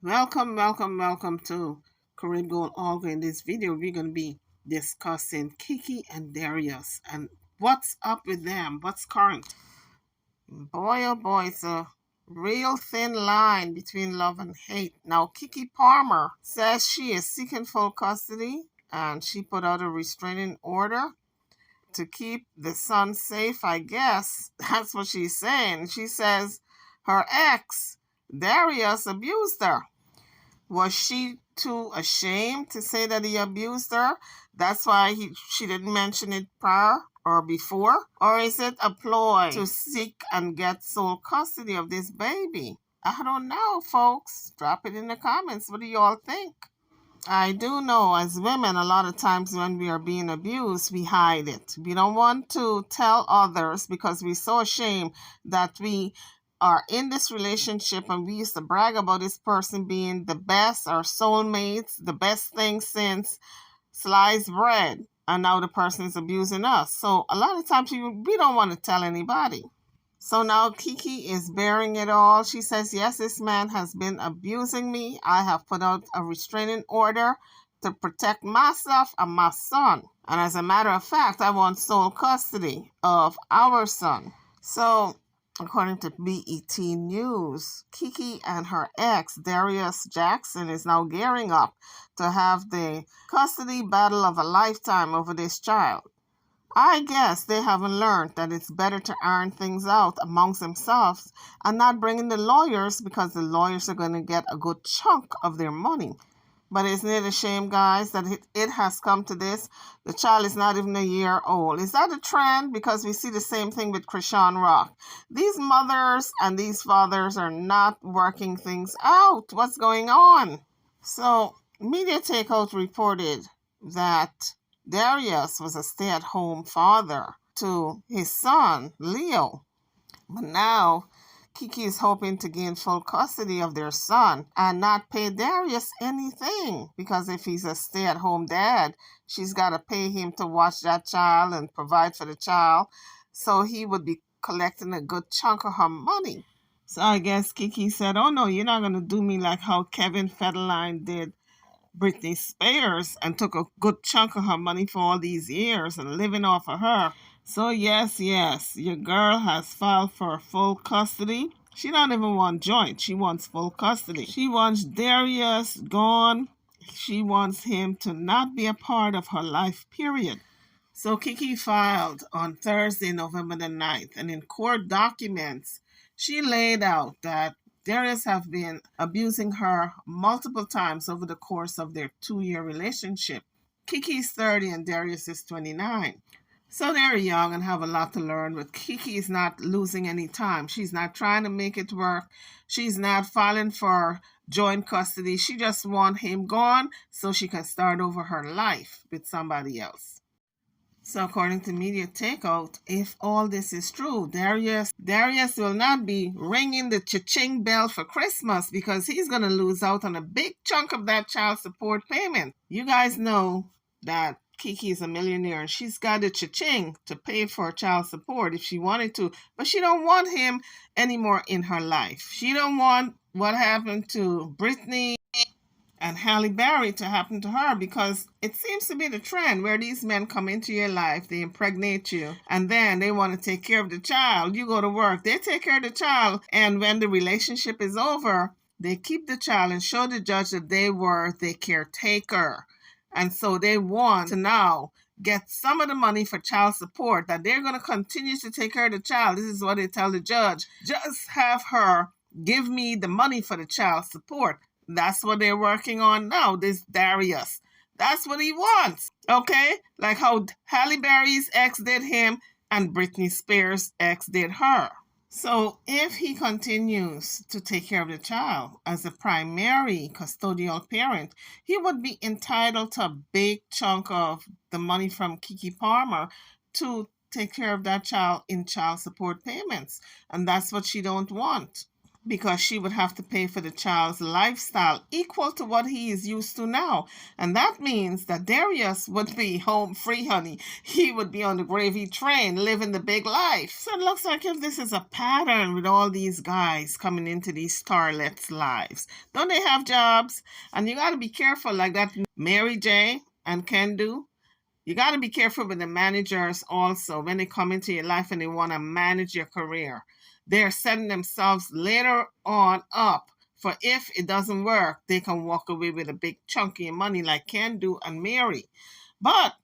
Welcome to Carib Gold Auger. In this video, we're going to be discussing Kiki and Darius and what's up with them, what's current. Boy, oh boy, it's a real thin line between love and hate. Now, Kiki Palmer says she is seeking full custody and she put out a restraining order to keep the son safe, I guess. That's what she's saying. She says her ex, Darius, abused her. Was she too ashamed to say that he abused her? That's why she didn't mention it prior or before? Or is it a ploy to seek and get sole custody of this baby? I don't know, folks. Drop it in the comments. What do you all think? I do know as women, a lot of times when we are being abused, we hide it. We don't want to tell others because we're so ashamed that we are in this relationship and we used to brag about this person being the best, our soulmates, the best thing since sliced bread. And now the person is abusing us. So a lot of times we don't want to tell anybody. So now Kiki is bearing it all. She says, yes, this man has been abusing me. I have put out a restraining order to protect myself and my son. And as a matter of fact, I want sole custody of our son. So according to BET News, Kiki and her ex, Darius Jackson, is now gearing up to have the custody battle of a lifetime over this child. I guess they haven't learned that it's better to iron things out amongst themselves and not bring in the lawyers because the lawyers are going to get a good chunk of their money. But isn't it a shame, guys, that it has come to this? The child is not even a year old. Is that a trend? Because we see the same thing with Chrisean Rock. These mothers and these fathers are not working things out. What's going on? So, Media Takeout reported that Darius was a stay-at-home father to his son, Leo. But now, Kiki is hoping to gain full custody of their son and not pay Darius anything. Because if he's a stay-at-home dad, she's got to pay him to watch that child and provide for the child. So he would be collecting a good chunk of her money. So I guess Kiki said, oh no, you're not going to do me like how Kevin Federline did Britney Spears and took a good chunk of her money for all these years and living off of her. So yes, your girl has filed for full custody. She don't even want joint. She wants full custody. She wants Darius gone. She wants him to not be a part of her life, period. So Kiki filed on Thursday, November the 9th, and in court documents, she laid out that Darius have been abusing her multiple times over the course of their 2-year relationship. Kiki's 30 and Darius is 29. So they're young and have a lot to learn, but Kiki is not losing any time. She's not trying to make it work. She's not filing for joint custody. She just wants him gone so she can start over her life with somebody else. So according to Media Takeout, if all this is true, Darius will not be ringing the cha-ching bell for Christmas because he's going to lose out on a big chunk of that child support payment. You guys know that Kiki is a millionaire and she's got the cha-ching to pay for child support if she wanted to, but she don't want him anymore in her life. She don't want what happened to Britney and Halle Berry to happen to her, because it seems to be the trend where these men come into your life, they impregnate you, and then they want to take care of the child. You go to work, they take care of the child, and when the relationship is over, they keep the child and show the judge that they were the caretaker. And so they want to now get some of the money for child support, that they're going to continue to take care of the child. This is what they tell the judge. Just have her give me the money for the child support. That's what they're working on now, this Darius. That's what he wants, okay? Like how Halle Berry's ex did him and Britney Spears' ex did her. So if he continues to take care of the child as a primary custodial parent, he would be entitled to a big chunk of the money from Kiki Palmer to take care of that child in child support payments. And that's what she don't want. because she would have to pay for the child's lifestyle equal to what he is used to now. And that means that Darius would be home free, honey. He would be on the gravy train, living the big life. So it looks like if this is a pattern with all these guys coming into these starlets' lives. Don't they have jobs? And you got to be careful, like that Mary J. and Kendu. You got to be careful with the managers also when they come into your life and they want to manage your career. They're setting themselves later on up for if it doesn't work, they can walk away with a big chunky of money like Kendu and Mary. But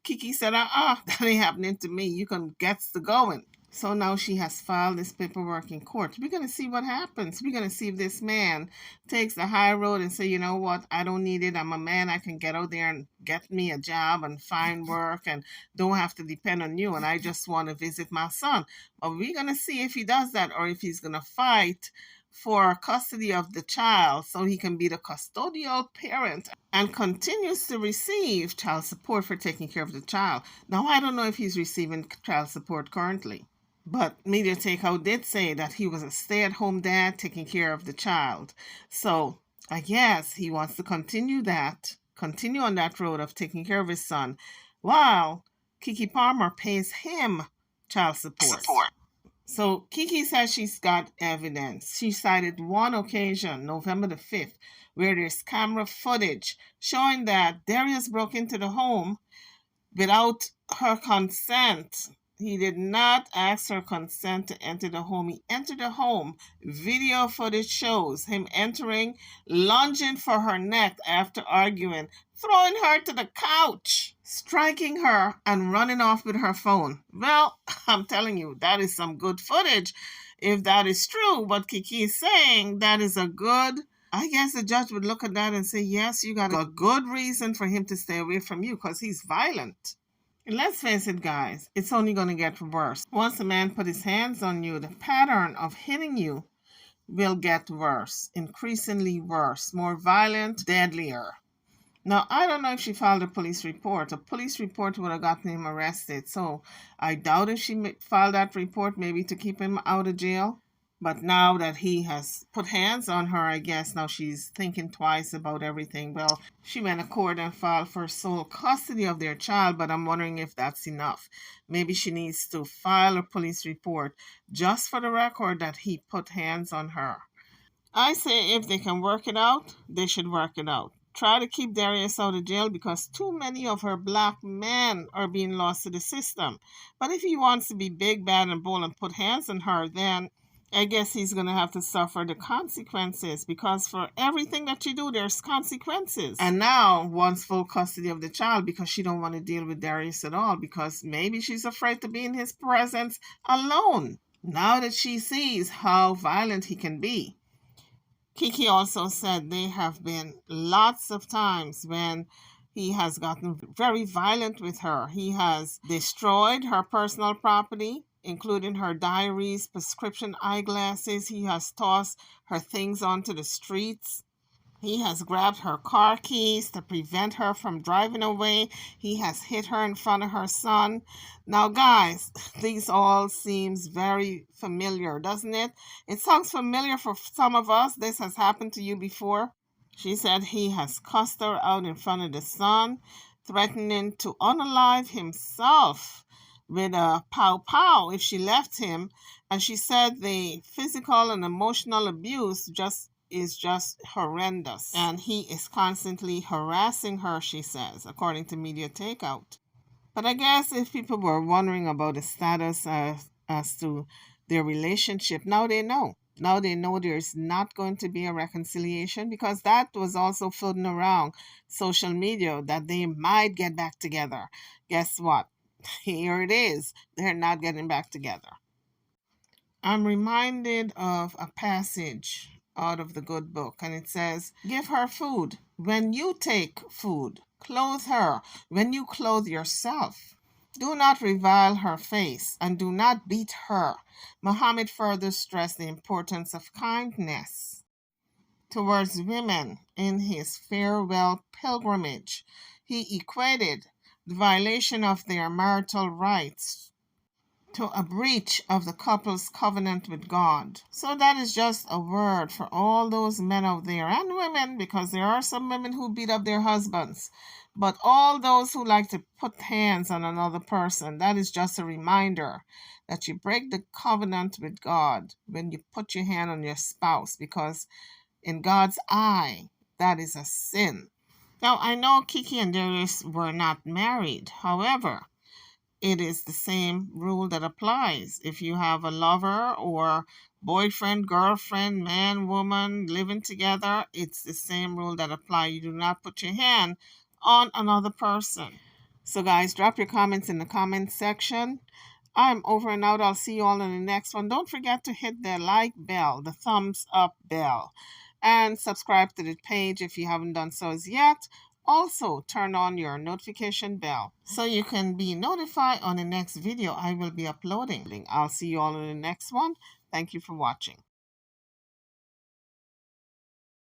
Kiki said, that ain't happening to me. You can get to going. So now she has filed this paperwork in court. We're going to see what happens. We're going to see if this man takes the high road and say, you know what, I don't need it. I'm a man. I can get out there and get me a job and find work and don't have to depend on you. And I just want to visit my son. But we're going to see if he does that or if he's going to fight for custody of the child so he can be the custodial parent and continues to receive child support for taking care of the child. Now, I don't know if he's receiving child support currently. But Media Takeout did say that he was a stay-at-home dad taking care of the child. So I guess he wants to continue on that road of taking care of his son, while Keke Palmer pays him child support. So Keke says she's got evidence. She cited one occasion, November the 5th, where there's camera footage showing that Darius broke into the home without her consent. He did not ask her consent to enter the home. He entered the home. Video footage shows him entering, lunging for her neck after arguing, throwing her to the couch, striking her, and running off with her phone. Well, I'm telling you, that is some good footage. If that is true, what Keke is saying, that is a good... I guess the judge would look at that and say, yes, you got a good reason for him to stay away from you because he's violent. And let's face it, guys, it's only going to get worse. Once a man puts his hands on you, the pattern of hitting you will get worse, increasingly worse, more violent, deadlier. Now, I don't know if she filed a police report. A police report would have gotten him arrested. So I doubt if she filed that report, maybe to keep him out of jail. But now that he has put hands on her, I guess now she's thinking twice about everything. Well, she went to court and filed for sole custody of their child, but I'm wondering if that's enough. Maybe she needs to file a police report just for the record that he put hands on her. I say if they can work it out, they should work it out. Try to keep Darius out of jail because too many of her black men are being lost to the system. But if he wants to be big, bad, and bold and put hands on her, then I guess he's going to have to suffer the consequences because for everything that you do, there's consequences. And now wants full custody of the child because she don't want to deal with Darius at all because maybe she's afraid to be in his presence alone now that she sees how violent he can be. Keke also said there have been lots of times when he has gotten very violent with her. He has destroyed her personal property, including her diaries, prescription eyeglasses. He has tossed her things onto the streets. He has grabbed her car keys to prevent her from driving away. He has hit her in front of her son. Now, guys, these all seems very familiar, doesn't it? It sounds familiar for some of us. This has happened to you before. She said he has cussed her out in front of the son, threatening to unalive himself with a pow-pow if she left him. And she said the physical and emotional abuse is just horrendous. And he is constantly harassing her, she says, according to Media Takeout. But I guess if people were wondering about the status as to their relationship, now they know. Now they know there's not going to be a reconciliation because that was also floating around social media that they might get back together. Guess what? Here it is. They're not getting back together. I'm reminded of a passage out of the good book, and it says, give her food when you take food. Clothe her when you clothe yourself. Do not revile her face, and do not beat her. Muhammad further stressed the importance of kindness towards women in his farewell pilgrimage. He equated the violation of their marital rights to a breach of the couple's covenant with God. So that is just a word for all those men out there and women, because there are some women who beat up their husbands. But all those who like to put hands on another person, that is just a reminder that you break the covenant with God when you put your hand on your spouse, because in God's eye, that is a sin. Now, I know Kiki and Darius were not married. However, it is the same rule that applies. If you have a lover or boyfriend, girlfriend, man, woman living together, it's the same rule that applies. You do not put your hand on another person. So guys, drop your comments in the comment section. I'm over and out. I'll see you all in the next one. Don't forget to hit the like bell, the thumbs up bell, and subscribe to the page if you haven't done so as yet. Also, turn on your notification bell so you can be notified on the next video I will be uploading. I'll see you all in the next one. Thank you for watching.